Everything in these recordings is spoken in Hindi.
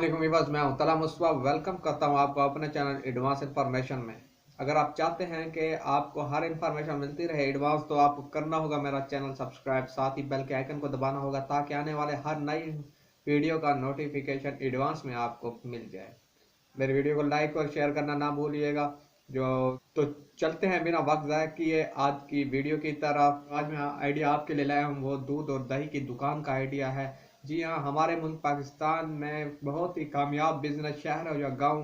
वालेकुम वीवर्स, मैं हूं तला मुस्तफा। वेलकम करता हूं आपको अपने चैनल एडवांस इंफॉर्मेशन में। अगर आप चाहते हैं कि आपको हर इंफॉर्मेशन मिलती रहे एडवांस, तो आपको करना होगा मेरा चैनल सब्सक्राइब, साथ ही बेल के आइकन को दबाना होगा ताकि आने वाले हर नई वीडियो का नोटिफिकेशन एडवांस में आपको मिल जाए। मेरे वीडियो को लाइक और शेयर करना ना भूलिएगा। जो तो चलते हैं बिना वक्त ज़ाया किए आज की वीडियो की तरफ। आज मैं आइडिया आपके लिए लाया हूँ, वो दूध और दही की दुकान का आइडिया है। जी हाँ, हमारे मुल्क पाकिस्तान में बहुत ही कामयाब बिजनेस, शहर हो या गांव,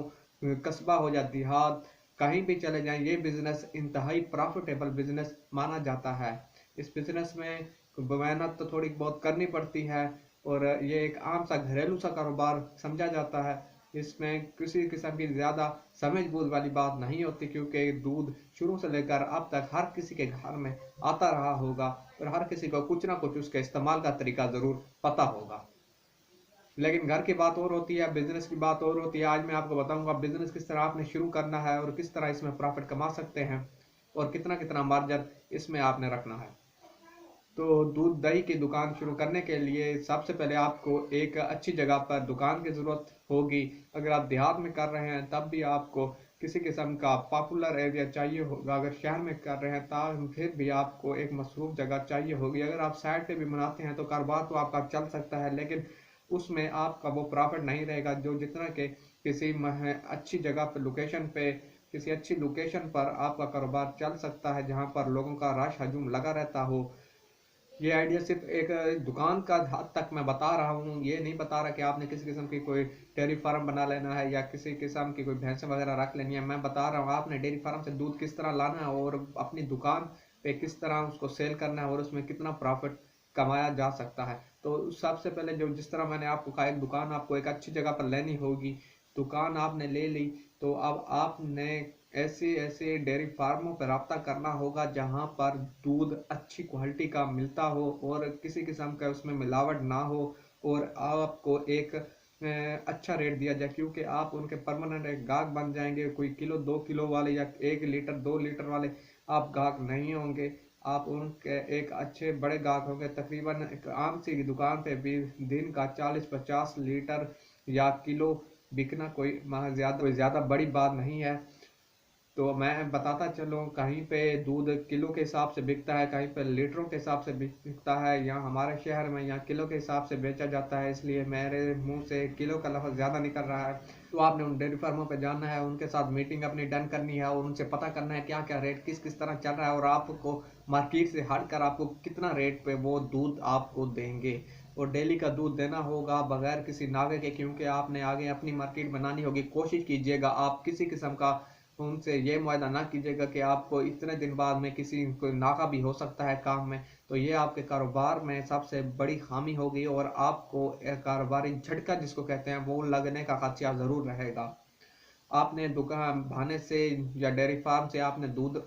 कस्बा हो या देहात, कहीं भी चले जाएं, ये बिजनेस इंतहाई प्रॉफिटेबल बिजनेस माना जाता है। इस बिजनेस में मेहनत तो थोड़ी बहुत करनी पड़ती है और ये एक आम सा घरेलू सा कारोबार समझा जाता है। इसमें किसी किस्म की ज़्यादा समझ बूझ वाली बात नहीं होती, क्योंकि दूध शुरू से लेकर अब तक हर किसी के घर में आता रहा होगा और हर किसी को कुछ ना कुछ उसके इस्तेमाल का तरीका ज़रूर पता होगा। लेकिन घर की बात और होती है, बिजनेस की बात और होती है। आज मैं आपको बताऊंगा बिजनेस किस तरह आपने शुरू करना है और किस तरह इसमें प्रॉफिट कमा सकते हैं और कितना कितना मार्जिन इसमें आपने रखना है। तो दूध दही की दुकान शुरू करने के लिए सबसे पहले आपको एक अच्छी जगह पर दुकान की ज़रूरत होगी। अगर आप देहात में कर रहे हैं तब भी आपको किसी किस्म का पॉपुलर एरिया चाहिए होगा। अगर शहर में कर रहे हैं तब फिर भी आपको एक मसरूफ जगह चाहिए होगी। अगर आप साइड पे भी बनाते हैं तो कारोबार तो आपका चल सकता है, लेकिन उसमें आपका वो प्रॉफिट नहीं रहेगा जो जितना कि किसी अच्छी जगह पर लोकेशन पे, किसी अच्छी लोकेशन पर आपका कारोबार चल सकता है, जहाँ पर लोगों का रश हजूम लगा रहता हो। ये आइडिया सिर्फ एक दुकान का हद तक मैं बता रहा हूँ, ये नहीं बता रहा कि आपने किसी किस्म की कोई डेयरी फार्म बना लेना है या किसी किस्म की कोई भैंसें वगैरह रख लेनी है। मैं बता रहा हूँ आपने डेयरी फार्म से दूध किस तरह लाना है और अपनी दुकान पे किस तरह उसको सेल करना है और उसमें कितना प्रॉफिट कमाया जा सकता है। तो सबसे पहले जो जिस तरह मैंने आपको कहा, एक दुकान आपको एक अच्छी जगह पर लेनी होगी। दुकान आपने ले ली तो अब आपने ऐसे ऐसे डेयरी फार्मों पर रब्ता करना होगा जहां पर दूध अच्छी क्वालिटी का मिलता हो और किसी किस्म का उसमें मिलावट ना हो और आपको एक अच्छा रेट दिया जाए, क्योंकि आप उनके परमानेंट एक गाहक बन जाएंगे। कोई किलो 2 किलो वाले या 1 लीटर 2 लीटर वाले आप गाहक नहीं होंगे, आप उनके एक अच्छे बड़े गाहक होंगे। तकरीबन एक आम सी दुकान पे भी दिन का 40-50 लीटर या किलो बिकना कोई ज़्यादा बड़ी बात नहीं है। तो मैं बताता चलूँ, कहीं पे दूध किलो के हिसाब से बिकता है, कहीं पे लीटरों के हिसाब से बिकता है। यहाँ हमारे शहर में यहाँ किलो के हिसाब से बेचा जाता है, इसलिए मेरे मुंह से किलो का लफ्ज़ ज़्यादा निकल रहा है। तो आपने उन डेयरी फार्मों पे जाना है, उनके साथ मीटिंग अपनी डन करनी है और उनसे पता करना है क्या क्या रेट किस किस तरह चल रहा है और आपको मार्केट से हट कर आपको कितना रेट पे वो दूध आपको देंगे। और डेली का दूध देना होगा बगैर किसी नागे के, क्योंकि आपने आगे अपनी मार्केट बनानी होगी। कोशिश कीजिएगा आप किसी किस्म का उनसे ये मुआयदा ना कीजिएगा कि आपको इतने दिन बाद में किसी कोई नाका भी हो सकता है काम में। तो ये आपके कारोबार में सबसे बड़ी खामी होगी और आपको एक कारोबारी झटका जिसको कहते हैं वो लगने का खदशा ज़रूर रहेगा। आपने दुकान भाने से या डेयरी फार्म से आपने दूध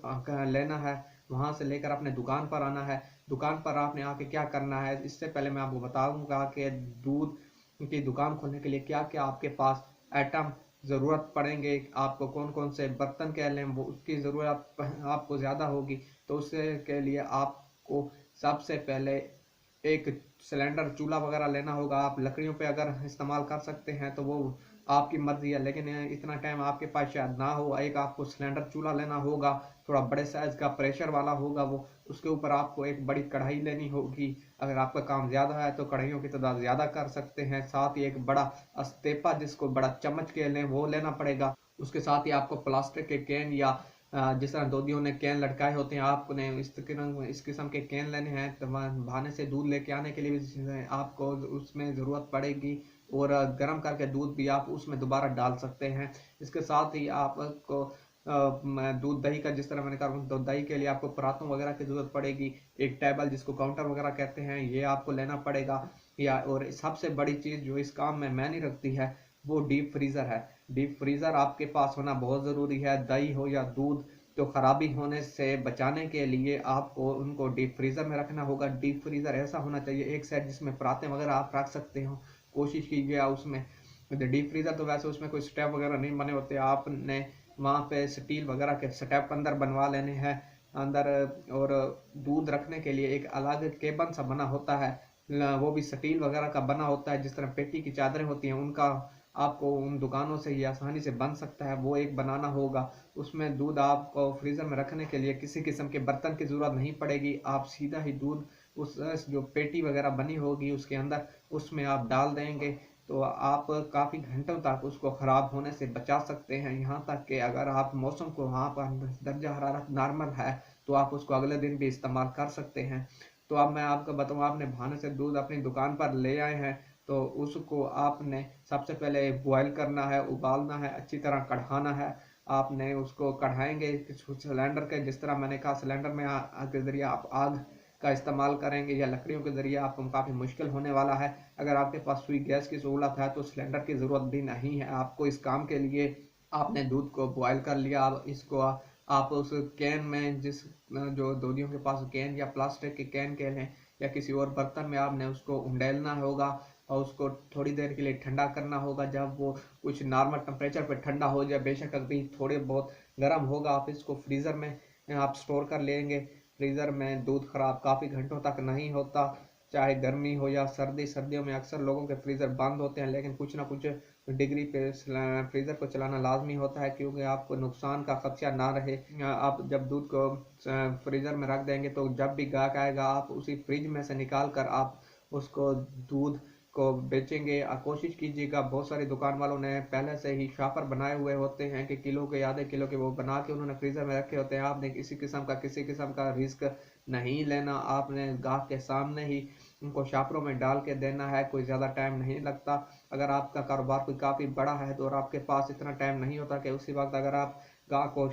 लेना है, वहां से लेकर अपने दुकान पर आना है। दुकान पर आपने आके क्या करना है, इससे पहले मैं आपको बताऊंगा कि दूध की दुकान खोलने के लिए क्या क्या आपके पास आइटम ज़रूरत पड़ेंगे। आपको कौन कौन से बर्तन कह लें वो उसकी ज़रूरत आपको ज़्यादा होगी। तो उसके के लिए आपको सबसे पहले एक सिलेंडर चूल्हा वगैरह लेना होगा। आप लकड़ियों पे अगर इस्तेमाल कर सकते हैं तो वो आपकी मर्जी है, लेकिन इतना टाइम आपके पास शायद ना हो। एक आपको सिलेंडर चूल्हा लेना होगा, थोड़ा बड़े साइज का, प्रेशर वाला होगा वो। उसके ऊपर आपको एक बड़ी कढ़ाई लेनी होगी। अगर आपका काम ज़्यादा है तो कढ़ाइयों की तादाद ज़्यादा कर सकते हैं। साथ ही एक बड़ा अस्तेपा जिसको बड़ा चम्मच के लें वो लेना पड़ेगा। उसके साथ ही आपको प्लास्टिक के कैन या जिस तरह दोदियों ने कैन लटकाए होते हैं, आपने इस किस्म के कैन लेने हैं। तो भाने से दूध लेके आने के लिए भी आपको उसमें ज़रूरत पड़ेगी और गर्म करके दूध भी आप उसमें दोबारा डाल सकते हैं। इसके साथ ही आपको दूध दही का, जिस तरह मैंने कहा, तो दही के लिए आपको परातों वगैरह की ज़रूरत पड़ेगी। एक टेबल जिसको काउंटर वगैरह कहते हैं ये आपको लेना पड़ेगा। या और सबसे बड़ी चीज़ जो इस काम में मैंने रखती है वो डीप फ्रीज़र है। डीप फ्रीज़र आपके पास होना बहुत ज़रूरी है। दही हो या दूध तो ख़राबी होने से बचाने के लिए आपको उनको डीप फ्रीज़र में रखना होगा। डीप फ्रीज़र ऐसा होना चाहिए एक साइड जिसमें परातें वगैरह आप रख सकते हो। कोशिश कीजिए उसमें। डीप फ्रीज़र तो वैसे उसमें कोई स्टेप वगैरह नहीं बने होते, आपने वहाँ पे स्टील वगैरह के स्टेप अंदर बनवा लेने हैं अंदर। और दूध रखने के लिए एक अलग केबन सा बना होता है, वो भी स्टील वगैरह का बना होता है, जिस तरह पेटी की चादरें होती हैं उनका आपको उन दुकानों से ये आसानी से बन सकता है, वो एक बनाना होगा। उसमें दूध आपको फ्रीज़र में रखने के लिए किसी किस्म के बर्तन की ज़रूरत नहीं पड़ेगी। आप सीधा ही दूध उस जो पेटी वगैरह बनी होगी उसके अंदर, उसमें आप डाल देंगे तो आप काफ़ी घंटों तक उसको ख़राब होने से बचा सकते हैं। यहाँ तक कि अगर आप मौसम को वहाँ पर दर्जा हरारत नॉर्मल है तो आप उसको अगले दिन भी इस्तेमाल कर सकते हैं। तो अब मैं आपको बताऊँ, आपने बहाने से दूध अपनी दुकान पर ले आए हैं तो उसको आपने सबसे पहले बॉयल करना है, उबालना है, अच्छी तरह कढ़ाना है। आपने उसको कढ़ाएंगे सिलेंडर के, जिस तरह मैंने कहा सिलेंडर में आग के ज़रिए आप आग का इस्तेमाल करेंगे या लकड़ियों के ज़रिए आपको काफ़ी मुश्किल होने वाला है। अगर आपके पास सुई गैस की सहूलत है तो सिलेंडर की ज़रूरत भी नहीं है आपको इस काम के लिए। आपने दूध को बॉयल कर लिया, अब इसको आप उस कैन में, जिस जो दूधियों के पास कैन या प्लास्टिक के कैन के लें या किसी और बर्तन में, आपने उसको उंडेलना होगा और उसको थोड़ी देर के लिए ठंडा करना होगा। जब वो कुछ नॉर्मल टेम्परेचर पे ठंडा हो जाए, बेशक अभी थोड़े बहुत गर्म होगा, आप इसको फ्रीज़र में आप स्टोर कर लेंगे। फ्रीज़र में दूध ख़राब काफ़ी घंटों तक नहीं होता, चाहे गर्मी हो या सर्दी। सर्दियों में अक्सर लोगों के फ्रीज़र बंद होते हैं, लेकिन कुछ ना कुछ डिग्री पे फ्रीज़र को चलाना लाजमी होता है क्योंकि आपको नुकसान का खदशा ना रहे। आप जब दूध को फ्रीज़र में रख देंगे तो जब भी गाहक आएगा आप उसी फ्रिज में से निकाल कर आप उसको दूध को बेचेंगे। कोशिश कीजिएगा, बहुत सारी दुकान वालों ने पहले से ही शॉपर बनाए हुए होते हैं कि किलो के आधे किलो के वो बना के उन्होंने फ्रीज़र में रखे होते हैं। आपने किसी किस्म का रिस्क नहीं लेना, आपने गाहक के सामने ही उनको शॉपरों में डाल के देना है, कोई ज़्यादा टाइम नहीं लगता। अगर आपका कारोबार कोई काफ़ी बड़ा है तो और आपके पास इतना टाइम नहीं होता कि उसी वक्त अगर आप गाहक को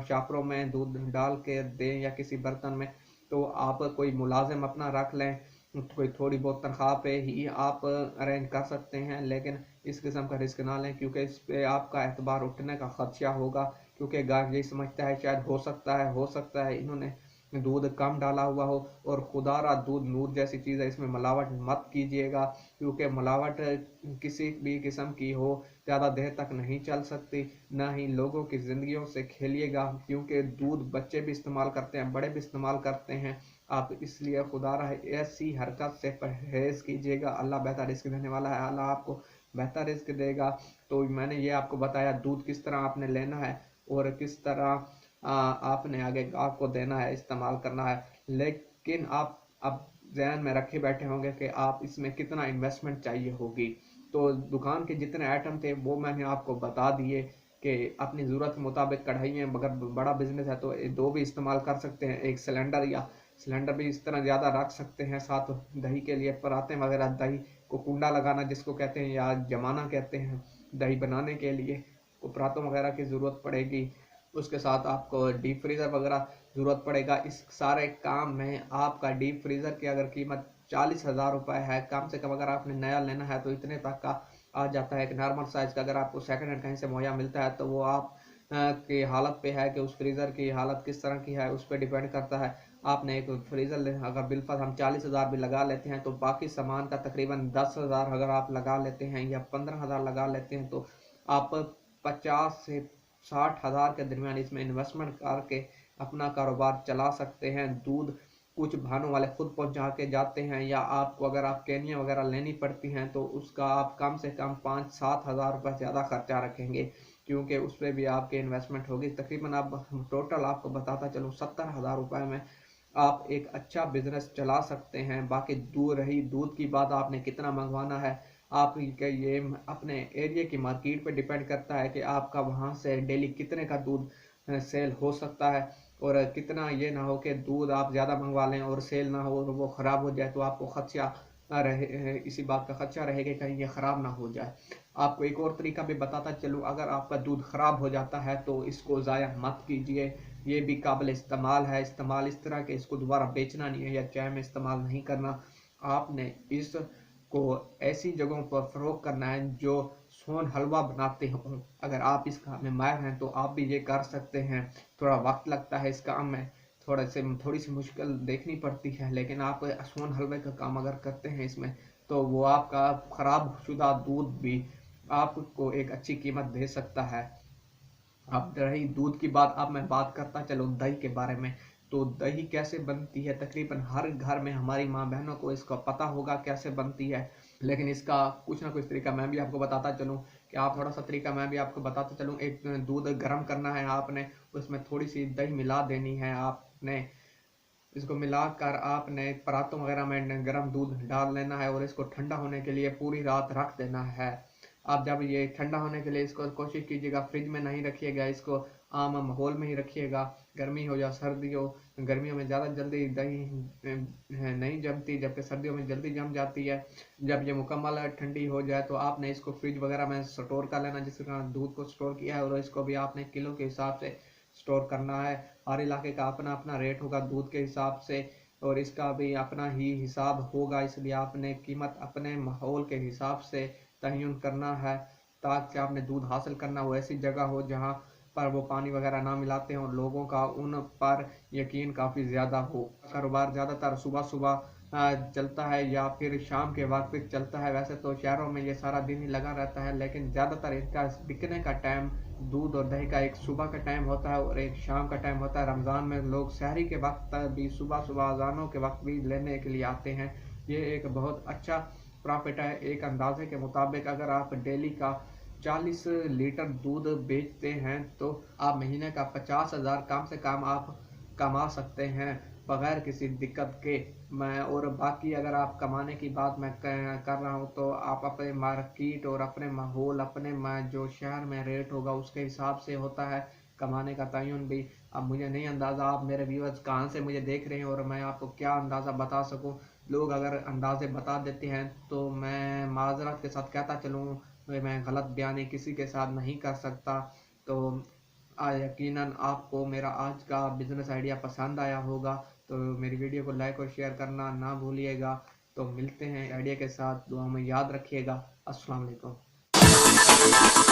शॉपरों में दूध डाल के दें या किसी बर्तन में, तो आप कोई मुलाजिम अपना रख लें, कोई थोड़ी बहुत तनख्वाह पे ही आप अरेंज कर सकते हैं। लेकिन इस किस्म का रिस्क ना लें क्योंकि इस पे आपका एतबार उठने का खदशा होगा, क्योंकि गाहक यही समझता है शायद हो सकता है इन्होंने दूध कम डाला हुआ हो। और खुदारा दूध नूर जैसी चीज़ है, इसमें मिलावट मत कीजिएगा क्योंकि मिलावट किसी भी किस्म की हो ज़्यादा देर तक नहीं चल सकती, ना ही लोगों की ज़िंदगियों से खेलिएगा क्योंकि दूध बच्चे भी इस्तेमाल करते हैं, बड़े भी इस्तेमाल करते हैं। आप इसलिए खुदारा ऐसी हरकत से परहेज़ कीजिएगा। अल्लाह बेहतर रिस्क देने वाला है, अल्लाह आपको बेहतर रिस्क देगा। तो मैंने ये आपको बताया दूध किस तरह आपने लेना है और किस तरह आपने आगे गाहक को देना है, इस्तेमाल करना है। लेकिन आप अब ज़हन में रखे बैठे होंगे कि आप इसमें कितना इन्वेस्टमेंट चाहिए होगी। तो दुकान के जितने आइटम थे वो मैंने आपको बता दिए कि अपनी ज़रूरत के मुताबिक कढ़ाइयाँ, अगर बड़ा बिजनेस है तो दो भी इस्तेमाल कर सकते हैं, एक सिलेंडर भी इस तरह ज़्यादा रख सकते हैं। साथ दही के लिए पराते वगैरह, दही को कुंडा लगाना जिसको कहते हैं या जमाना कहते हैं, दही बनाने के लिए को परातों वगैरह की ज़रूरत पड़ेगी। उसके साथ आपको डीप फ्रीज़र वगैरह ज़रूरत पड़ेगा। इस सारे काम में आपका डीप फ्रीज़र की अगर कीमत 40,000 रुपये है कम से कम, अगर आपने नया लेना है तो इतने तक का आ जाता है। एक नॉर्मल साइज़ का अगर आपको सेकंड हैंड कहीं से मुहैया मिलता है तो वो आप की हालत पे है कि उस फ्रीज़र की हालत किस तरह की है, उस पर डिपेंड करता है। आपने एक फ्रीज़र अगर बिलफर्ज हम 40,000 भी लगा लेते हैं तो बाकी सामान का तकरीबन 10,000 अगर आप लगा लेते हैं या 15,000 लगा लेते हैं तो आप 50 से 60,000 के दरमियान इसमें इन्वेस्टमेंट करके अपना कारोबार चला सकते हैं। दूध कुछ बहानों वाले खुद पहुंचा के जाते हैं या आपको अगर आप कैनियाँ वगैरह लेनी पड़ती हैं तो उसका आप कम से कम 5-7 हज़ार रुपये ज़्यादा खर्चा रखेंगे क्योंकि उस पर भी आपकी इन्वेस्टमेंट होगी। तकरीबन आप टोटल आपको बताता चलूँ 70,000 रुपये में आप एक अच्छा बिजनेस चला सकते हैं। बाकी दूर रही दूध की बात, आपने कितना मंगवाना है आप ये अपने एरिया की मार्केट पे डिपेंड करता है कि आपका वहाँ से डेली कितने का दूध सेल हो सकता है। और कितना ये ना हो कि दूध आप ज़्यादा मंगवा लें और सेल ना हो और वो ख़राब हो जाए तो आपको खदशा रहे, इसी बात का खदशा रहेगा कहीं ये ख़राब ना हो जाए। आपको एक और तरीका भी बताता चलूँ, अगर आपका दूध ख़राब हो जाता है तो इसको ज़ाया मत कीजिए, ये भी काबिल इस्तेमाल है। इस्तेमाल इस तरह के इसको दोबारा बेचना नहीं है या चाय में इस्तेमाल नहीं करना। आपने इसको ऐसी जगहों पर फ़रोख्त करना है जो सोन हलवा बनाते हों। अगर आप इस काम में माहिर हैं तो आप भी ये कर सकते हैं। थोड़ा वक्त लगता है इस काम में, थोड़ी सी मुश्किल देखनी पड़ती है, लेकिन आप सोन हलवे का काम अगर करते हैं इसमें तो वो आपका ख़राब शुदा दूध भी आपको एक अच्छी कीमत दे सकता है। अब रही दूध की बात, अब मैं बात करता चलो दही के बारे में। तो दही कैसे बनती है, तकरीबन हर घर में हमारी माँ बहनों को इसका पता होगा कैसे बनती है, लेकिन इसका कुछ ना कुछ तरीका मैं भी आपको बताता चलूँ कि आप थोड़ा सा तरीका मैं भी आपको बताते चलूँ। एक दूध गर्म करना है आपने, उसमें थोड़ी सी दही मिला देनी है आपने। इसको मिलाकर आपने परातों वगैरह में गर्म दूध डाल लेना है और इसको ठंडा होने के लिए पूरी रात रख देना है। आप जब ये ठंडा होने के लिए इसको कोशिश कीजिएगा फ्रिज में नहीं रखिएगा, इसको आम माहौल में ही रखिएगा। गर्मी हो या सर्दी हो, गर्मियों में ज़्यादा जल्दी दही नहीं जमती, जबकि सर्दियों में जल्दी जम जाती है। जब ये मुकम्मल ठंडी हो जाए तो आपने इसको फ्रिज वगैरह में स्टोर कर लेना, जिस तरह दूध को स्टोर किया है, और इसको भी आपने किलो के हिसाब से स्टोर करना है। हर इलाके का अपना अपना रेट होगा दूध के हिसाब से, और इसका भी अपना ही हिसाब होगा, इसलिए आपने कीमत अपने माहौल के हिसाब से तयन करना है, ताकि आपने दूध हासिल करना हो ऐसी जगह हो जहाँ पर वो पानी वगैरह ना मिलाते हों, लोगों का उन पर यकीन काफ़ी ज़्यादा हो। कारोबार ज़्यादातर सुबह सुबह चलता है या फिर शाम के वक्त चलता है। वैसे तो शहरों में ये सारा दिन ही लगा रहता है, लेकिन ज़्यादातर इसका बिकने का टाइम दूध और दही का एक सुबह का टाइम होता है और एक शाम का टाइम होता है। रमज़ान में लोग सहरी के वक्त भी, सुबह सुबह अजानों के वक्त भी लेने के लिए आते हैं। ये एक बहुत अच्छा प्रॉफिट है। एक अंदाजे के मुताबिक अगर आप डेली का 40 लीटर दूध बेचते हैं तो आप महीने का 50,000 कम से कम आप कमा सकते हैं बगैर किसी दिक्कत के। मैं और बाकी अगर आप कमाने की बात मैं कर रहा हूँ तो आप अपने मार्केट और अपने माहौल, अपने जो शहर में रेट होगा उसके हिसाब से होता है कमाने का तयन भी। अब मुझे नहीं अंदाज़ा आप मेरे व्यूअर्स कहाँ से मुझे देख रहे हैं और मैं आपको क्या अंदाज़ा बता सकूँ। लोग अगर अंदाजे बता देते हैं तो मैं माजरत के साथ कहता चलूँ, मैं गलत बयानी किसी के साथ नहीं कर सकता। तो यकीनन आपको मेरा आज का बिजनेस आइडिया पसंद आया होगा, तो मेरी वीडियो को लाइक और शेयर करना ना भूलिएगा। तो मिलते हैं आइडिया के साथ, दुआ में याद रखिएगा। अस्सलाम वालेकुम।